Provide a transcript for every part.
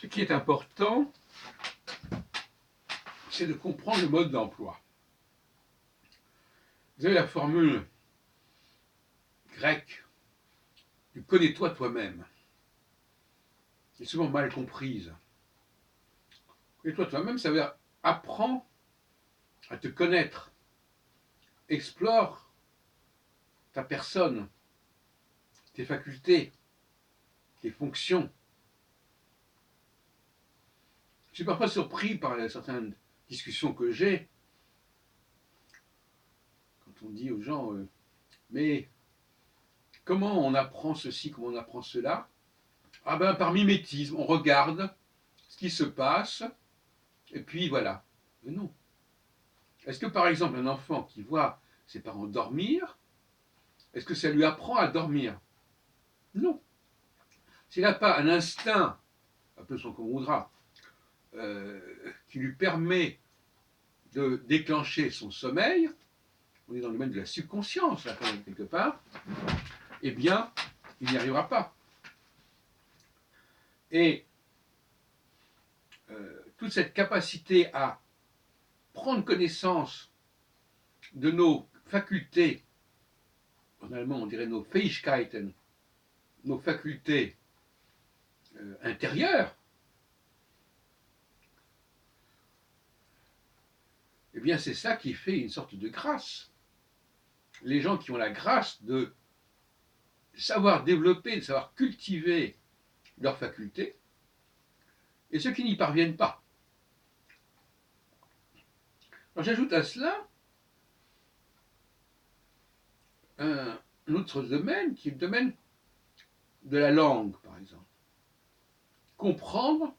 qui est important, c'est de comprendre le mode d'emploi. Vous avez la formule grecque du connais-toi toi-même, qui est souvent mal comprise. Connais-toi toi-même, ça veut dire apprends à te connaître, explore ta personne, tes facultés, tes fonctions. Je suis parfois surpris par certaines discussions que j'ai quand on dit aux gens mais comment on apprend ceci, comment on apprend cela? Ah ben par mimétisme, on regarde ce qui se passe et puis voilà. Mais non. Est-ce que par exemple un enfant qui voit ses parents dormir, est-ce que ça lui apprend à dormir? Non. S'il n'a pas un instinct, appelons son comme on voudra, qui lui permet de déclencher son sommeil, on est dans le domaine de la subconscience, là, quand même, quelque part, eh bien, il n'y arrivera pas. Et toute cette capacité à prendre connaissance de nos facultés, en allemand on dirait nos Fähigkeiten, nos facultés intérieures, eh bien c'est ça qui fait une sorte de grâce. Les gens qui ont la grâce de savoir développer, de savoir cultiver leurs facultés, et ceux qui n'y parviennent pas. Alors j'ajoute à cela un autre domaine qui est le domaine de la langue, par exemple. Comprendre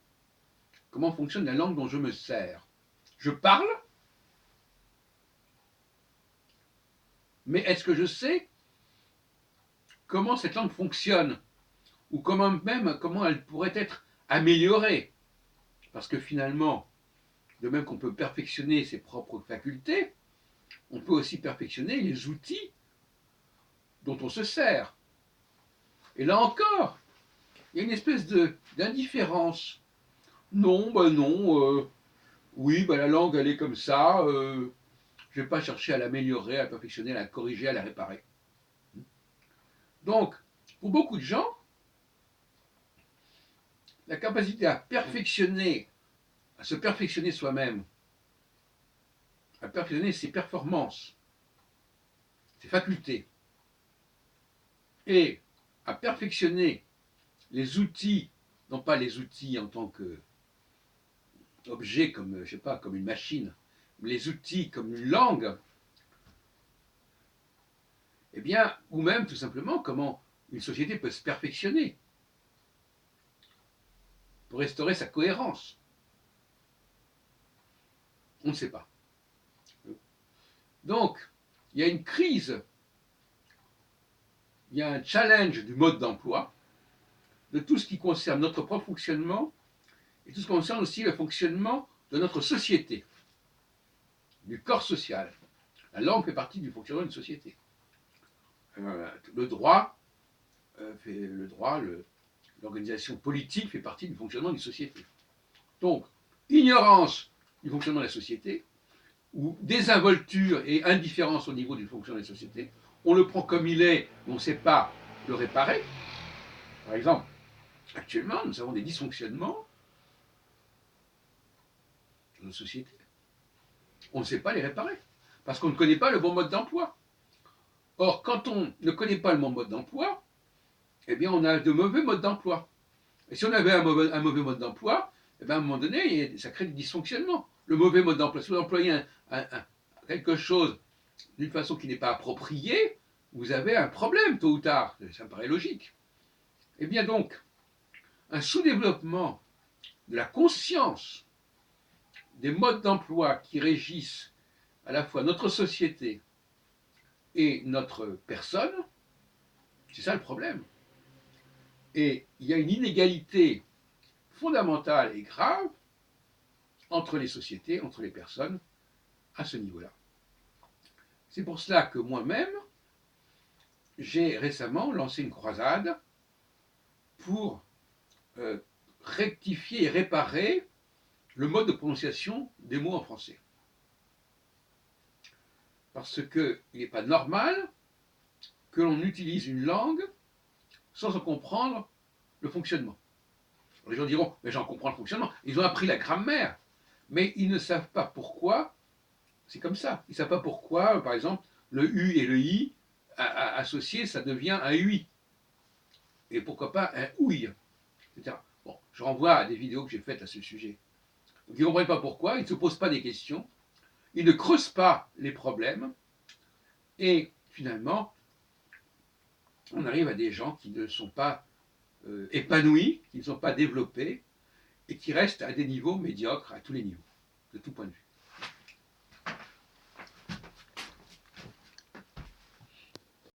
comment fonctionne la langue dont je me sers. Je parle, mais est-ce que je sais comment cette langue fonctionne? Ou comment elle pourrait être améliorée? Parce que finalement, de même qu'on peut perfectionner ses propres facultés, on peut aussi perfectionner les outils dont on se sert. Et là encore, il y a une espèce d'indifférence. Non, oui, la langue elle est comme ça, je ne vais pas chercher à l'améliorer, à la perfectionner, à la corriger, à la réparer. Donc, pour beaucoup de gens, la capacité à se perfectionner soi-même, à perfectionner ses performances, ses facultés, et à perfectionner les outils, non pas les outils en tant qu'objet, comme, je sais pas, comme une machine, mais les outils comme une langue, eh bien, ou même tout simplement comment une société peut se perfectionner pour restaurer sa cohérence. On ne sait pas. Donc, il y a une crise, il y a un challenge du mode d'emploi, de tout ce qui concerne notre propre fonctionnement et tout ce qui concerne aussi le fonctionnement de notre société, du corps social. La langue fait partie du fonctionnement d'une société. Le droit, l'organisation politique fait partie du fonctionnement d'une société. Donc, ignorance du fonctionnement de la société, ou désinvolture et indifférence au niveau du fonctionnement de la société, on le prend comme il est, on ne sait pas le réparer. Par exemple, actuellement, nous avons des dysfonctionnements dans nos sociétés. On ne sait pas les réparer, parce qu'on ne connaît pas le bon mode d'emploi. Or, quand on ne connaît pas le bon mode d'emploi, eh bien, on a de mauvais modes d'emploi. Et si on avait un mauvais mode d'emploi, eh bien, à un moment donné, ça crée des dysfonctionnements. Le mauvais mode d'emploi, si vous employez quelque chose d'une façon qui n'est pas appropriée, vous avez un problème tôt ou tard. Ça me paraît logique. Eh bien donc, un sous-développement de la conscience des modes d'emploi qui régissent à la fois notre société et notre personne, c'est ça le problème. Et il y a une inégalité fondamentale et grave entre les sociétés, entre les personnes, à ce niveau-là. C'est pour cela que moi-même, j'ai récemment lancé une croisade pour rectifier et réparer le mode de prononciation des mots en français. Parce qu'il n'est pas normal que l'on utilise une langue sans en comprendre le fonctionnement. Les gens diront, mais j'en comprends le fonctionnement. Ils ont appris la grammaire, mais ils ne savent pas pourquoi c'est comme ça. Ils ne savent pas pourquoi, par exemple, le U et le I associés, ça devient un UI. Et pourquoi pas un OUI, etc. Bon, je renvoie à des vidéos que j'ai faites à ce sujet. Donc, ils ne comprennent pas pourquoi, ils ne se posent pas des questions, ils ne creusent pas les problèmes, et finalement, on arrive à des gens qui ne sont pas épanouis, qui ne sont pas développés, et qui restent à des niveaux médiocres à tous les niveaux, de tout point de vue.